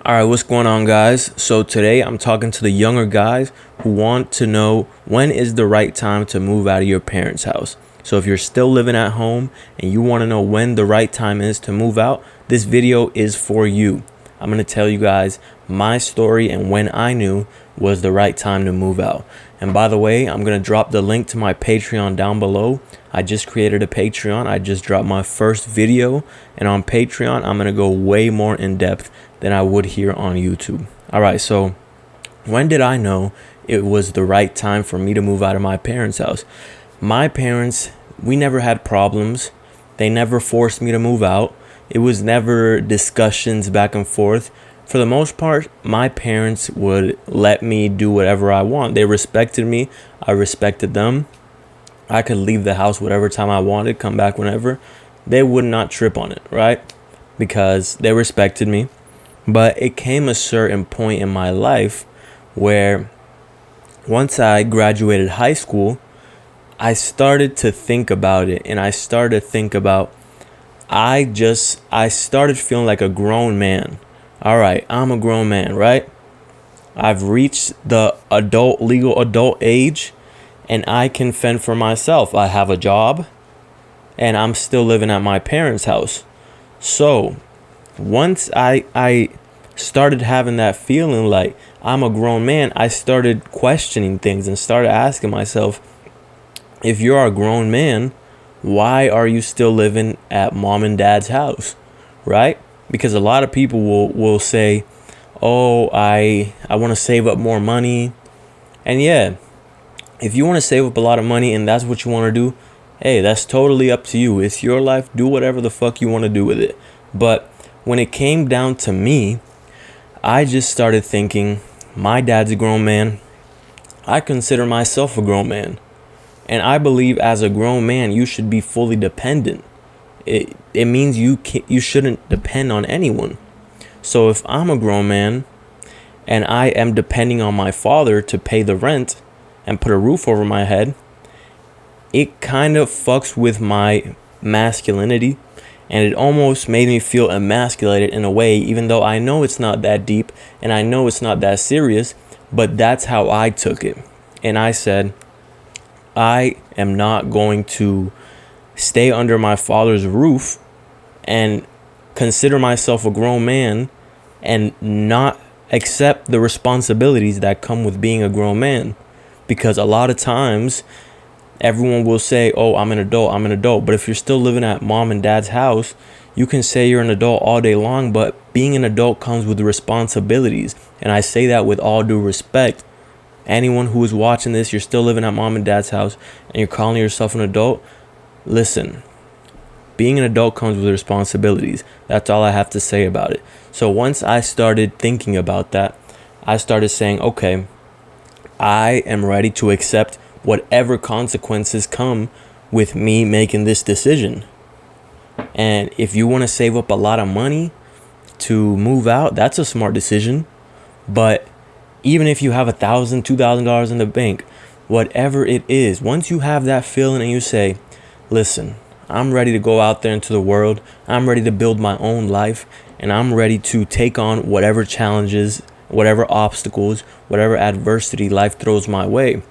All right, what's going on, guys? So today I'm talking to the younger guys who want to know when is the right time to move out of your parents' house. So if you're still living at home and you want to know when the right time is to move out, this video is for you. I'm going to tell you guys my story and when I knew was the right time to move out. And by the way, I'm going to drop the link to my Patreon down below. I just created a Patreon. I just dropped my first video, and on Patreon, I'm going to go way more in depth than I would here on YouTube. All right, so when did I know it was the right time for me to move out of my parents' house? My parents, we never had problems. They never forced me to move out. It was never discussions back and forth. For the most part, my parents would let me do whatever I want. They respected me. I respected them. I could leave the house whatever time I wanted, come back whenever. They would not trip on it, right? Because they respected me. But it came a certain point in my life where once I graduated high school, I started to think about it, and I started to think about I started feeling like a grown man. All right, I'm a grown man, right? I've reached the legal adult age, and I can fend for myself. I have a job, and I'm still living at my parents' house. So once I started having that feeling like I'm a grown man, I started questioning things and started asking myself, if you're a grown man, why are you still living at mom and dad's house, right? Because a lot of people will say, oh, I want to save up more money. And yeah, if you want to save up a lot of money and that's what you want to do, hey, that's totally up to you. It's your life. Do whatever the fuck you want to do with it. But when it came down to me, I just started thinking, my dad's a grown man. I consider myself a grown man. And I believe as a grown man, you should be fully dependent. It means you shouldn't depend on anyone. So if I'm a grown man and I am depending on my father to pay the rent and put a roof over my head, it kind of fucks with my masculinity, and it almost made me feel emasculated in a way, even though I know it's not that deep and I know it's not that serious, but that's how I took it. And I said, I am not going to stay under my father's roof and consider myself a grown man and not accept the responsibilities that come with being a grown man. Because a lot of times everyone will say, oh, I'm an adult. But if you're still living at mom and dad's house, you can say you're an adult all day long, but being an adult comes with responsibilities. And I say that with all due respect. Anyone who is watching this, you're still living at mom and dad's house and you're calling yourself an adult, listen, being an adult comes with responsibilities. That's all I have to say about it. So once I started thinking about that, I started saying, okay, I am ready to accept whatever consequences come with me making this decision. And if you want to save up a lot of money to move out, that's a smart decision. But even if you have $1,000, $2,000 in the bank, whatever it is, once you have that feeling and you say, listen, I'm ready to go out there into the world. I'm ready to build my own life, and I'm ready to take on whatever challenges, whatever obstacles, whatever adversity life throws my way.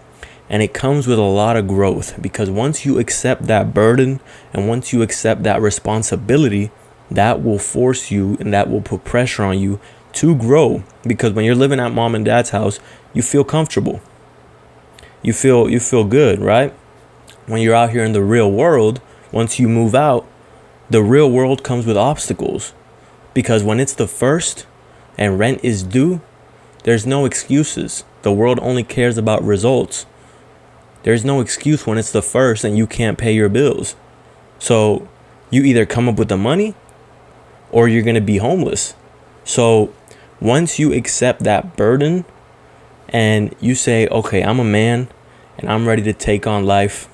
And it comes with a lot of growth, because once you accept that burden and once you accept that responsibility, that will force you and that will put pressure on you to grow. Because when you're living at mom and dad's house, you feel comfortable. You feel good, right? When you're out here in the real world, once you move out, the real world comes with obstacles. Because when it's the first and rent is due, there's no excuses. The world only cares about results. There's no excuse when it's the first and you can't pay your bills. So you either come up with the money or you're going to be homeless. So once you accept that burden and you say, okay, I'm a man and I'm ready to take on life,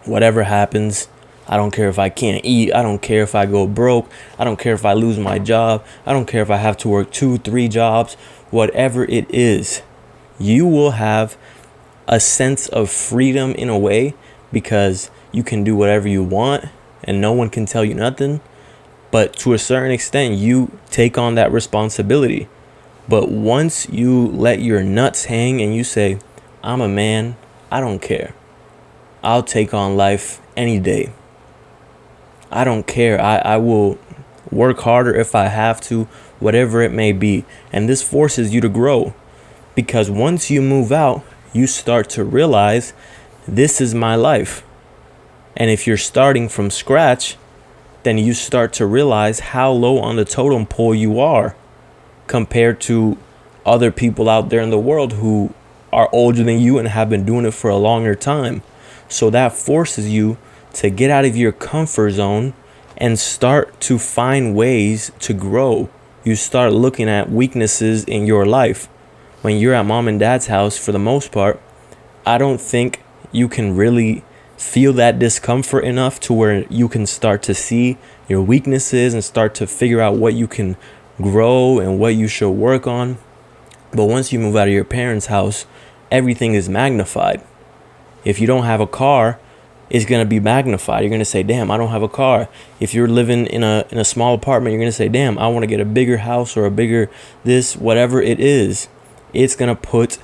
whatever happens, I don't care if I can't eat. I don't care if I go broke. I don't care if I lose my job. I don't care if I have to work 2-3 jobs. Whatever it is, you will have a sense of freedom in a way, because you can do whatever you want and no one can tell you nothing. But to a certain extent, you take on that responsibility. But once you let your nuts hang and you say, I'm a man, I don't care. I'll take on life any day. I don't care. I will work harder if I have to, whatever it may be. And this forces you to grow. Because once you move out, you start to realize this is my life. And if you're starting from scratch, then you start to realize how low on the totem pole you are compared to other people out there in the world who are older than you and have been doing it for a longer time. So that forces you to get out of your comfort zone and start to find ways to grow. You start looking at weaknesses in your life. When you're at mom and dad's house, for the most part, I don't think you can really feel that discomfort enough to where you can start to see your weaknesses and start to figure out what you can grow and what you should work on. But once you move out of your parents' house, everything is magnified. If you don't have a car, it's going to be magnified. You're going to say, damn, I don't have a car. If you're living in a small apartment, you're going to say, damn, I want to get a bigger house or a bigger this, whatever it is. It's going to put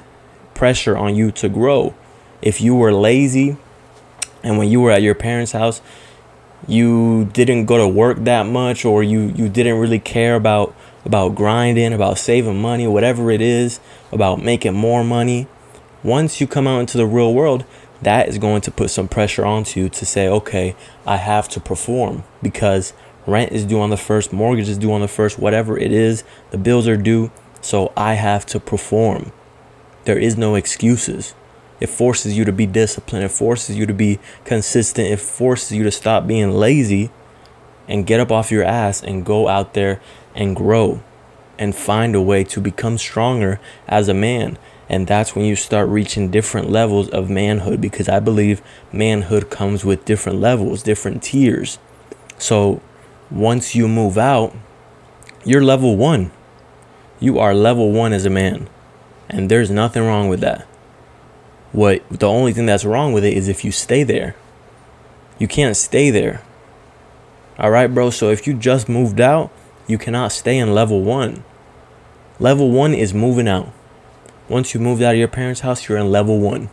pressure on you to grow. If you were lazy and when you were at your parents' house, you didn't go to work that much, or you didn't really care about grinding, about saving money, whatever it is, about making more money. Once you come out into the real world, that is going to put some pressure onto you to say, okay, I have to perform because rent is due on the first, mortgage is due on the first, whatever it is, the bills are due. So I have to perform. There is no excuses. It forces you to be disciplined. It forces you to be consistent. It forces you to stop being lazy and get up off your ass and go out there and grow and find a way to become stronger as a man. And that's when you start reaching different levels of manhood, because I believe manhood comes with different levels, different tiers. So once you move out, you're level 1. You are level 1 as a man. And there's nothing wrong with that. The only thing that's wrong with it is if you stay there. You can't stay there. All right, bro. So if you just moved out, you cannot stay in level 1. Level 1 is moving out. Once you moved out of your parents' house, you're in level 1.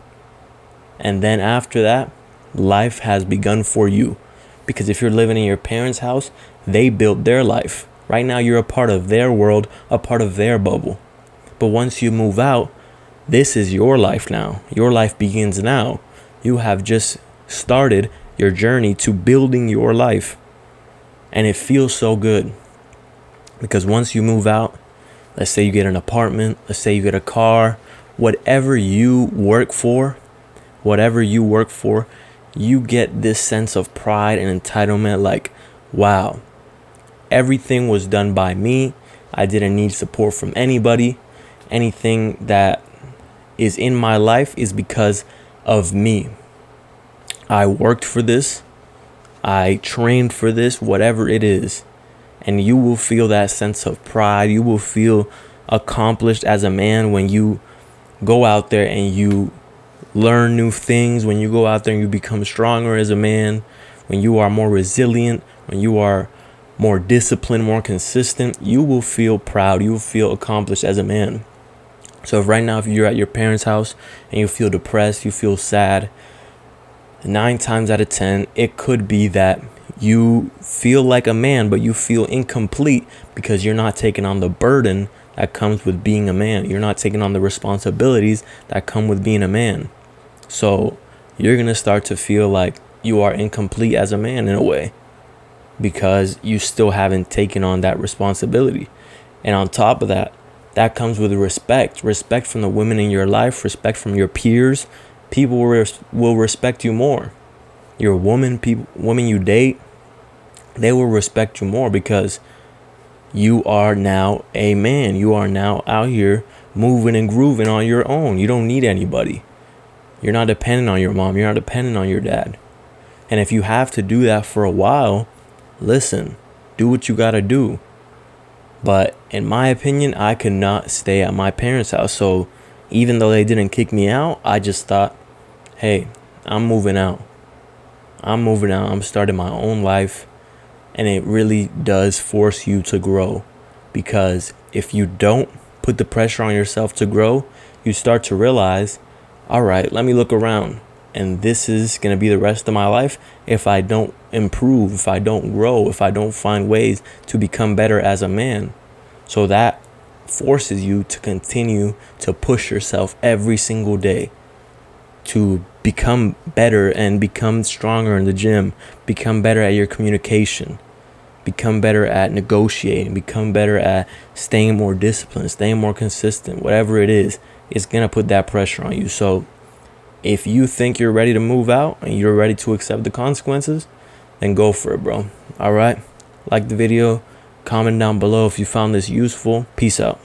And then after that, life has begun for you. Because if you're living in your parents' house, they built their life. Right now, you're a part of their world, a part of their bubble. But once you move out, this is your life now. Your life begins now. You have just started your journey to building your life. And it feels so good. Because once you move out, let's say you get an apartment, let's say you get a car, whatever you work for, you get this sense of pride and entitlement, like, wow, everything was done by me. I didn't need support from anybody. Anything that is in my life is because of me. I worked for this. I trained for this, whatever it is. And you will feel that sense of pride. You will feel accomplished as a man when you go out there and you learn new things, when you go out there and you become stronger as a man, when you are more resilient, when you are more disciplined, more consistent, you will feel proud. You will feel accomplished as a man. So if right now, if you're at your parents' house and you feel depressed, you feel sad, 9 times out of 10, it could be that you feel like a man, but you feel incomplete because you're not taking on the burden that comes with being a man. You're not taking on the responsibilities that come with being a man. So you're going to start to feel like you are incomplete as a man in a way because you still haven't taken on that responsibility. And on top of that, that comes with respect from the women in your life, respect from your peers. People will respect you more. Your women you date, they will respect you more because you are now a man. You are now out here moving and grooving on your own. You don't need anybody. You're not dependent on your mom. You're not dependent on your dad. And if you have to do that for a while, listen, do what you got to do. But in my opinion, I could not stay at my parents' house. So even though they didn't kick me out, I just thought, hey, I'm moving out. I'm starting my own life. and it really does force you to grow, because if you don't put the pressure on yourself to grow, you start to realize, all right, let me look around, and this is going to be the rest of my life if I don't improve, if I don't grow, if I don't find ways to become better as a man. So that forces you to continue to push yourself every single day to become better and become stronger in the gym, become better at your communication, become better at negotiating, become better at staying more disciplined, staying more consistent. Whatever it is, it's going to put that pressure on you. So if you think you're ready to move out and you're ready to accept the consequences, then go for it, bro. All right? Like the video, comment down below if you found this useful. Peace out.